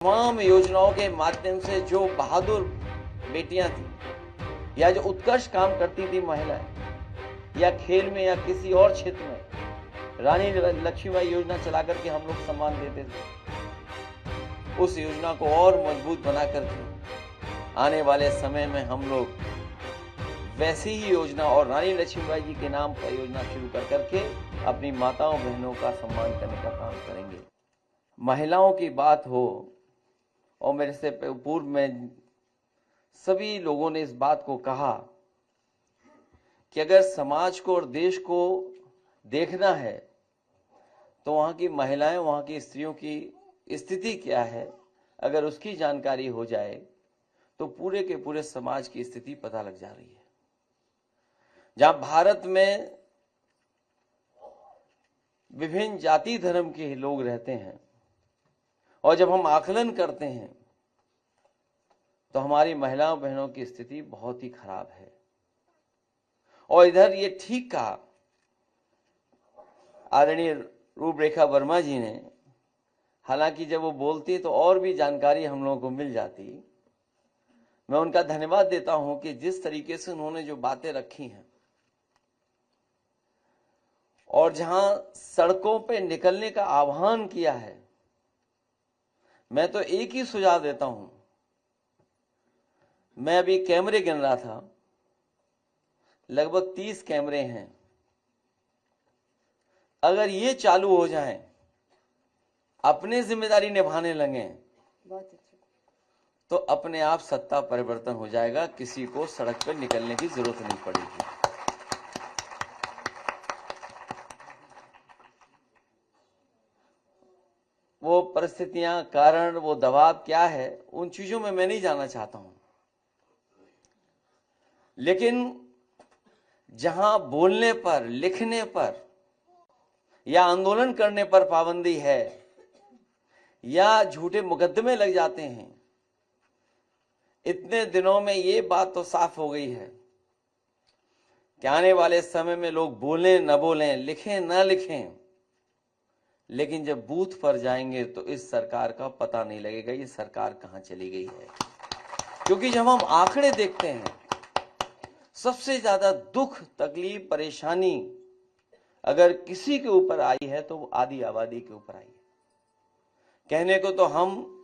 तमाम योजनाओं के माध्यम से जो बहादुर बेटियां थी या जो उत्कृष्ट काम करती थी महिलाएं, या खेल में या किसी और क्षेत्र में, रानी लक्ष्मीबाई योजना चला करके हम लोग सम्मान देते थे। उस योजना को और मजबूत बना करके आने वाले समय में हम लोग वैसी ही योजना और रानी लक्ष्मीबाई जी के नाम पर योजना शुरू कर करके अपनी माताओं बहनों का सम्मान करने का काम करेंगे। महिलाओं की बात हो, और मेरे से पूर्व में सभी लोगों ने इस बात को कहा कि अगर समाज को और देश को देखना है तो वहाँ की महिलाएं, वहाँ की स्त्रियों की स्थिति क्या है, अगर उसकी जानकारी हो जाए तो पूरे के पूरे समाज की स्थिति पता लग जा रही है। जहाँ भारत में विभिन्न जाति धर्म के लोग रहते हैं और जब हम आकलन करते हैं तो हमारी महिलाओं बहनों की स्थिति बहुत ही खराब है। और इधर ये ठीक कहा आदरणीय रूपरेखा वर्मा जी ने, हालांकि जब वो बोलती तो और भी जानकारी हम लोगों को मिल जाती। मैं उनका धन्यवाद देता हूं कि जिस तरीके से उन्होंने जो बातें रखी हैं और जहां सड़कों पे निकलने का आह्वान किया है, मैं तो एक ही सुझाव देता हूं। मैं अभी कैमरे गिन रहा था, लगभग 30 कैमरे हैं। अगर ये चालू हो जाएं, अपने जिम्मेदारी निभाने लगे तो अपने आप सत्ता परिवर्तन हो जाएगा, किसी को सड़क पर निकलने की जरूरत नहीं पड़ेगी। वो परिस्थितियां, कारण, वो दबाव क्या है, उन चीजों में मैं नहीं जाना चाहता हूं। लेकिन जहां बोलने पर, लिखने पर या आंदोलन करने पर पाबंदी है या झूठे मुकदमे लग जाते हैं, इतने दिनों में ये बात तो साफ हो गई है कि आने वाले समय में लोग बोलें न बोलें, लिखें न लिखें, लेकिन जब बूथ पर जाएंगे तो इस सरकार का पता नहीं लगेगा ये सरकार कहां चली गई है। क्योंकि जब हम आंकड़े देखते हैं, सबसे ज्यादा दुख, तकलीफ, परेशानी अगर किसी के ऊपर आई है तो वो आधी आबादी के ऊपर आई है। कहने को तो हम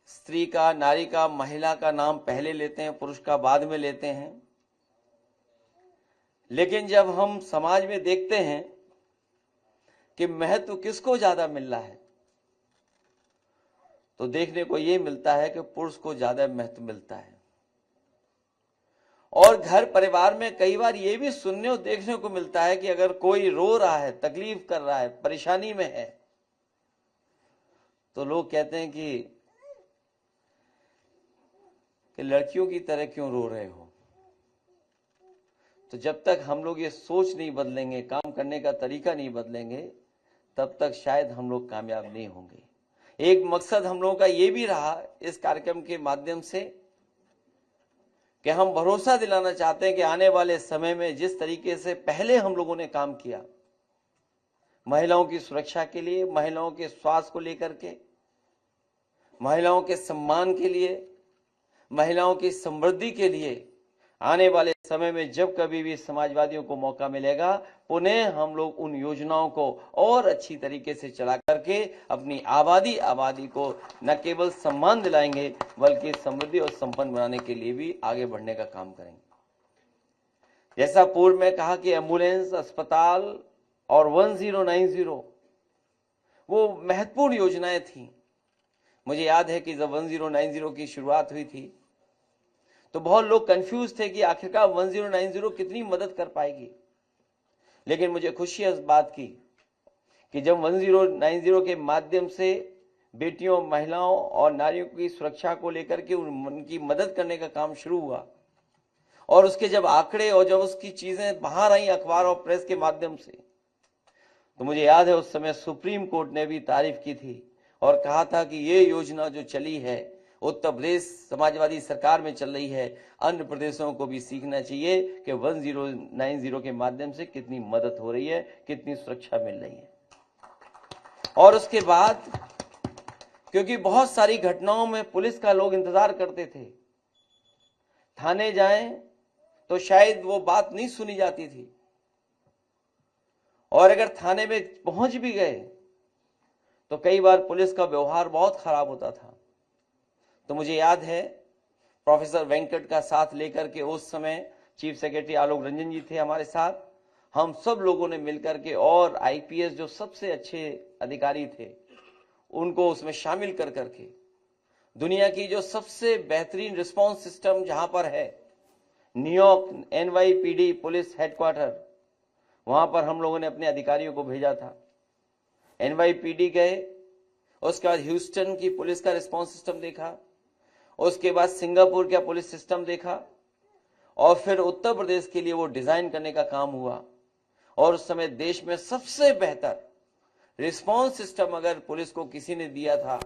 स्त्री का, नारी का, महिला का नाम पहले लेते हैं, पुरुष का बाद में लेते हैं, लेकिन जब हम समाज में देखते हैं कि महत्व किसको ज्यादा मिल रहा है तो देखने को यह मिलता है कि पुरुष को ज्यादा महत्व मिलता है। और घर परिवार में कई बार यह भी सुनने और देखने को मिलता है कि अगर कोई रो रहा है, तकलीफ कर रहा है, परेशानी में है, तो लोग कहते हैं कि लड़कियों की तरह क्यों रो रहे हो। तो जब तक हम लोग ये सोच नहीं बदलेंगे, काम करने का तरीका नहीं बदलेंगे, तब तक शायद हम लोग कामयाब नहीं होंगे। एक मकसद हम लोगों का ये भी रहा इस कार्यक्रम के माध्यम से कि हम भरोसा दिलाना चाहते हैं कि आने वाले समय में जिस तरीके से पहले हम लोगों ने काम किया, महिलाओं की सुरक्षा के लिए, महिलाओं के स्वास्थ्य को लेकर के, महिलाओं के सम्मान के लिए, महिलाओं की समृद्धि के लिए, आने वाले समय में जब कभी भी समाजवादियों को मौका मिलेगा, पुनः हम लोग उन योजनाओं को और अच्छी तरीके से चला करके अपनी आबादी को न केवल सम्मान दिलाएंगे बल्कि समृद्धि और संपन्न बनाने के लिए भी आगे बढ़ने का काम करेंगे। जैसा पूर्व में कहा कि एम्बुलेंस, अस्पताल और 1090 वो महत्वपूर्ण योजनाएं थी। मुझे याद है कि जब 1090 की शुरुआत हुई थी तो बहुत लोग कंफ्यूज थे कि आखिरकार 1090 कितनी मदद कर पाएगी। लेकिन मुझे खुशी है इस बात की कि जब 1090 के माध्यम से बेटियों, महिलाओं और नारियों की सुरक्षा को लेकर के उनकी मदद करने का काम शुरू हुआ और उसके जब आंकड़े और जब उसकी चीजें बाहर आई अखबार और प्रेस के माध्यम से, तो मुझे याद है उस समय सुप्रीम कोर्ट ने भी तारीफ की थी और कहा था कि ये योजना जो चली है उत्तर प्रदेश समाजवादी सरकार में चल रही है, अन्य प्रदेशों को भी सीखना चाहिए कि 1090 के माध्यम से कितनी मदद हो रही है, कितनी सुरक्षा मिल रही है। और उसके बाद क्योंकि बहुत सारी घटनाओं में पुलिस का लोग इंतजार करते थे। थाने जाएं तो शायद वो बात नहीं सुनी जाती थी, और अगर थाने में पहुंच भी गए तो कई बार पुलिस का व्यवहार बहुत खराब होता था। तो मुझे याद है प्रोफेसर वेंकट का साथ लेकर के, उस समय चीफ सेक्रेटरी आलोक रंजन जी थे हमारे साथ, हम सब लोगों ने मिलकर के, और आईपीएस जो सबसे अच्छे अधिकारी थे उनको उसमें शामिल कर करके दुनिया की जो सबसे बेहतरीन रिस्पांस सिस्टम जहां पर है, न्यूयॉर्क एनवाईपीडी पुलिस हेडक्वार्टर, वहां पर हम लोगों ने अपने अधिकारियों को भेजा था। एनवाईपीडी गए, उसके बाद ह्यूस्टन की पुलिस का रिस्पांस सिस्टम देखा, उसके बाद सिंगापुर का पुलिस सिस्टम देखा, और फिर उत्तर प्रदेश के लिए वो डिजाइन करने का काम हुआ। और उस समय देश में सबसे बेहतर रिस्पांस सिस्टम अगर पुलिस को किसी ने दिया था,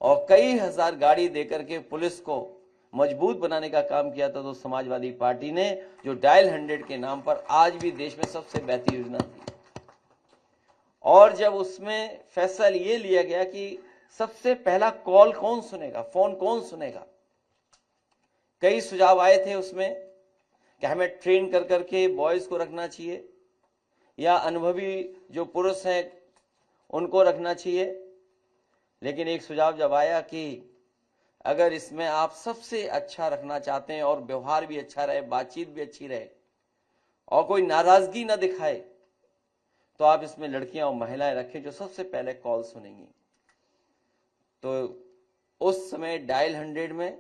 और कई हजार गाड़ी देकर के पुलिस को मजबूत बनाने का काम किया था, तो समाजवादी पार्टी ने, जो डायल 100 के नाम पर आज भी देश में सबसे बेहतर योजना थी। और जब उसमें फैसला ये लिया गया कि सबसे पहला कॉल कौन सुनेगा, फोन कौन सुनेगा, कई सुझाव आए थे उसमें कि हमें ट्रेन कर करके बॉयज को रखना चाहिए, या अनुभवी जो पुरुष हैं उनको रखना चाहिए। लेकिन एक सुझाव जब आया कि अगर इसमें आप सबसे अच्छा रखना चाहते हैं और व्यवहार भी अच्छा रहे, बातचीत भी अच्छी रहे, और कोई नाराजगी ना दिखाए, तो आप इसमें लड़कियां और महिलाएं रखें जो सबसे पहले कॉल सुनेंगी। तो उस समय डायल 100 में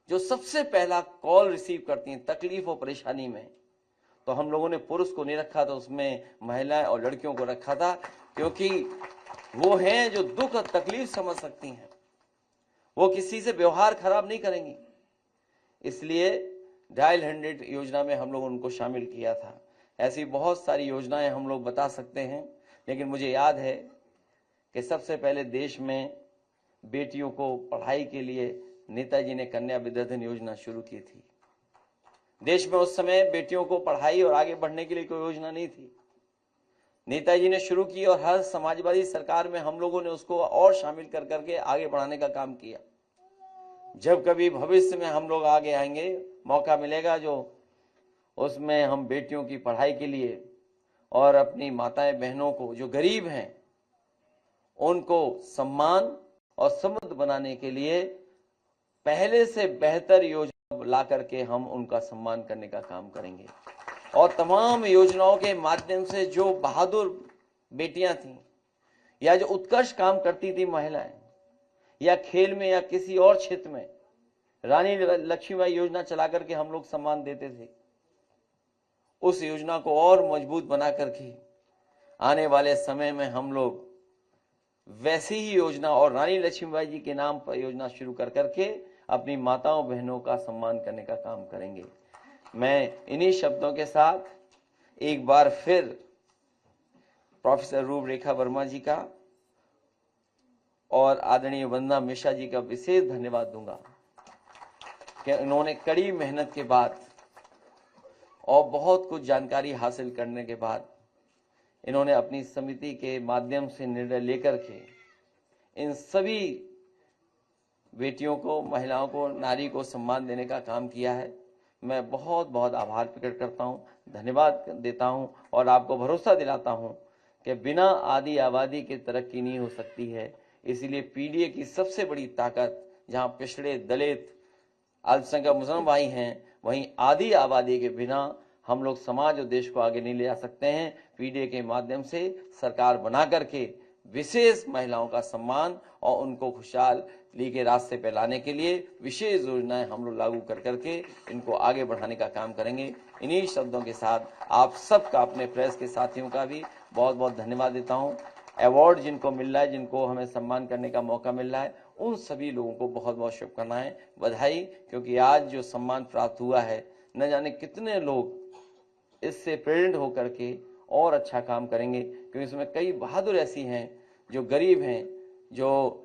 जो सबसे पहला कॉल रिसीव करती हैं तकलीफ और परेशानी में, तो हम लोगों ने पुरुष को नहीं रखा था, उसमें महिलाएं और लड़कियों को रखा था, क्योंकि वो हैं जो दुख और तकलीफ समझ सकती हैं, वो किसी से व्यवहार खराब नहीं करेंगी। इसलिए डायल 100 योजना में हम लोगों ने उनको शामिल किया था। ऐसी बहुत सारी योजनाएं हम लोग बता सकते हैं, लेकिन मुझे याद है कि सबसे पहले देश में बेटियों को पढ़ाई के लिए नेताजी ने कन्या विद्याधन योजना शुरू की थी। देश में उस समय बेटियों को पढ़ाई और आगे बढ़ने के लिए कोई योजना नहीं थी, नेताजी ने शुरू की, और हर समाजवादी सरकार में हम लोगों ने उसको और शामिल कर करके आगे बढ़ाने का काम किया। जब कभी भविष्य में हम लोग आगे आएंगे, मौका मिलेगा, जो उसमें हम बेटियों की पढ़ाई के लिए और अपनी माताएं बहनों को जो गरीब हैं उनको सम्मान और समृद्ध बनाने के लिए पहले से बेहतर योजना ला करके हम उनका सम्मान करने का काम करेंगे। और तमाम योजनाओं के माध्यम से जो बहादुर बेटियां थीं, या जो उत्कृष्ट काम करती थी महिलाएं, या खेल में या किसी और क्षेत्र में, रानी लक्ष्मीबाई योजना चला करके हम लोग सम्मान देते थे। उस योजना को और मजबूत बना करके आने वाले समय में हम लोग वैसी ही योजना और रानी लक्ष्मीबाई जी के नाम पर योजना शुरू कर करके अपनी माताओं बहनों का सम्मान करने का काम करेंगे। मैं इन्हीं शब्दों के साथ एक बार फिर प्रोफेसर रूपरेखा वर्मा जी का और आदरणीय वंदना मिश्रा जी का विशेष धन्यवाद दूंगा कि उन्होंने कड़ी मेहनत के बाद और बहुत कुछ जानकारी हासिल करने के बाद इन्होंने अपनी समिति के माध्यम से निर्णय लेकर के इन सभी बेटियों को, महिलाओं को, नारी को सम्मान देने का काम किया है। मैं बहुत बहुत आभार प्रकट करता हूं, धन्यवाद देता हूं, और आपको भरोसा दिलाता हूं कि बिना आदि आबादी की तरक्की नहीं हो सकती है। इसीलिए पीडीए की सबसे बड़ी ताकत, जहां पिछड़े, दलित, अल्पसंख्यक मुसलमान भाई हैं, वहीं आदि आबादी के बिना हम लोग समाज और देश को आगे नहीं ले जा सकते हैं। पीडीए के माध्यम से सरकार बना करके विशेष महिलाओं का सम्मान और उनको खुशहाली के रास्ते पे लाने के लिए विशेष योजनाएं हम लोग लागू कर करके इनको आगे बढ़ाने का काम करेंगे। इन्हीं शब्दों के साथ आप सबका, अपने प्रेस के साथियों का भी बहुत बहुत धन्यवाद देता हूं। अवार्ड जिनको मिल रहा है, जिनको हमें सम्मान करने का मौका मिल रहा है, उन सभी लोगों को बहुत बहुत शुभकामनाएं, बधाई, क्योंकि आज जो सम्मान प्राप्त हुआ है, न जाने कितने लोग इससे प्रेरित होकर के और अच्छा काम करेंगे, क्योंकि इसमें कई बहादुर ऐसी हैं जो गरीब हैं, जो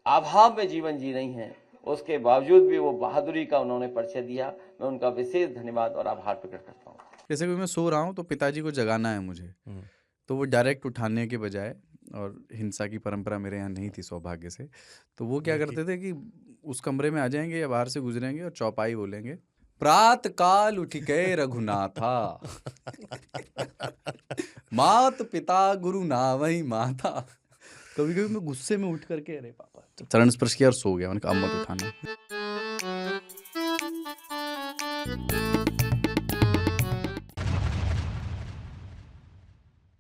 अभाव में जीवन जी रही हैं, उसके बावजूद भी वो बहादुरी का उन्होंने परिचय दिया। मैं उनका विशेष धन्यवाद और आभार प्रकट करता हूँ। जैसे कि मैं सो रहा हूँ तो पिताजी को जगाना है मुझे, तो वो डायरेक्ट उठाने के बजाय और हिंसा की परंपरा मेरे यहाँ नहीं थी सौभाग्य से। तो वो क्या करते थे कि उस कमरे में आ जाएंगे या बाहर से गुजरेंगे और चौपाई बोलेंगे, प्रात काल उठ के रघुनाथा मात पिता गुरु नावई माता। कभी कभी मैं गुस्से में उठ करके अरे पापा चरण स्पर्श किया और सो गया। मैंने कहा अब मत उठाना।